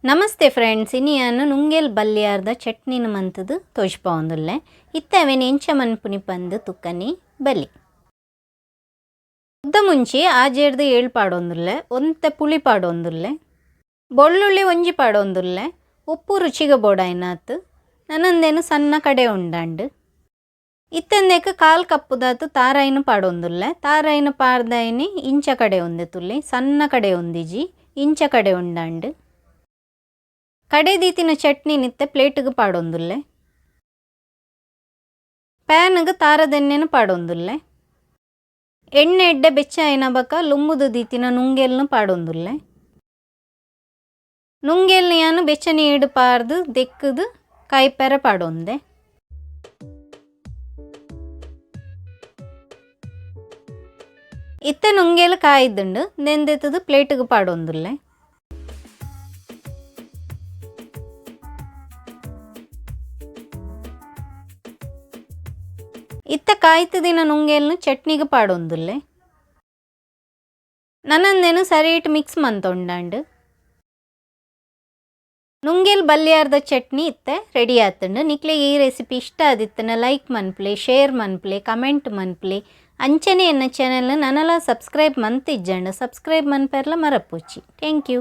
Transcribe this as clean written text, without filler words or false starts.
ನಮಸ್ತೆ ಫ್ರೆಂಡ್ಸ್, ಇನಿಯಾನು ನುಂಗೆಲ್ ಬಲ್ಯಾರ್ದ ಚಟ್ನಿನ ಮಂತದು ತೋಜ್ಪಾವೊಂದುಲ್ಲೆ. ಇತ್ತವೆನ್ ಎಂಚ ಮನ್ಪುನಿ ಪಂದ್ ತುಕ್ಕನಿ ಬಲಿ. ಉದ್ದ ಮುಂಚಿ ಆಜೇರ್ದು ಏಳು ಪಾಡೊಂದುಲ್ಲೆ, ಒಂತೆ ಪುಳಿ ಪಾಡೊಂದುಲ್ಲೆ, ಬೊಳ್ಳುಳ್ಳಿ ಒಂಜಿ ಪಾಡೊಂದುಲ್ಲೆ, ಉಪ್ಪು ರುಚಿಗೆ ಬೋಡಾಯ್ನಾತ್, ನನಂದೇನು ಸಣ್ಣ ಕಡೆ ಉಂಡಾಂಡು. ಇತ್ತೆಂದೇಕ ಕಾಲ್ ಕಪ್ಪುದಾತು ತಾರಾಯಿನ ಪಾಡೊಂದುಲ್ಲೆ, ತಾರಾಯಿನ ಪಾರ್ದಾಯಿನಿ ಇಂಚ ಕಡೆ ಒಂದೆ ತುಲ್ಲಿ, ಸಣ್ಣ ಕಡೆ ಒಂದಿಜಿ ಇಂಚ ಕಡೆ ಉಂಡಾಂಡು. ಕಡೆ ದೀತಿನ ಚಟ್ನಿ ನಿತ್ತೆ ಪ್ಲೇಟ್ಗೆ ಪಾಡೊಂದುಲ್ಲೆ. ಪ್ಯಾನ್ಗೆ ತಾರದೆಣ್ಣೆನ ಪಾಡೊಂದುಲ್ಲೆ. ಎಣ್ಣೆ ಎಡ್ಡೆ ಬೆಚ್ಚ ಐನ ಬಕ ಲುಂಬುದು ದೀತಿನ ನುಂಗೆಲ್ನು ಪಾಡೊಂದುಲ್ಲೆ. ನುಂಗೆಲ್ನ ಯಾನು ಬೆಚ್ಚನಿ ಏಡು ಪಾರ್ದು ದೆಕ್ಕದು ಕಾಯಿಪೆರ ಪಾಡೊಂದೆ. ಇತ್ತೆ ನುಂಗೆಲ್ ಕಾಯ್ದುಂಡು ನೆಂದೆತ್ತದು ಪ್ಲೇಟ್ಗೆ ಪಾಡೊಂದುಲ್ಲೆ. ಇತ್ತ ಕಾಯ್ತದಿನ ನುಂಗೆಲ್ನು ಚಟ್ನಿಗೆ ಪಾಡೊಂದುಲ್ಲೆ. ನನಂದೇನು ಸರಿಟ್ ಮಿಕ್ಸ್ ಮಂತೊಂಡಾಂಡು. ನುಂಗೆಲ್ ಬಲ್ಯಾರ್ದ ಚಟ್ನಿ ಇತ್ತೆ ರೆಡಿ ಆತುಂಡು. ನಿಕ್ಲೆಗ್ ಈ ರೆಸಿಪಿ ಇಷ್ಟ ಆದಿತ್ತನ ಲೈಕ್ ಮನ್ಪ್ಲೆ, ಶೇರ್ ಮನ್ಪ್ಲೆ, ಕಮೆಂಟ್ ಮನ್ಪ್ಲೆ. ಅಂಚನೆ ಎನ್ನ ಚಾನೆಲ್ ನನಲ ಸಬ್ಸ್ಕ್ರೈಬ್ ಮಂತಿಜ್ಜಂಡು. ಸಬ್ಸ್ಕ್ರೈಬ್ ಮನ್ಪೆರ್ಲ ಮರಪುಚ್ಚಿ. Thank you.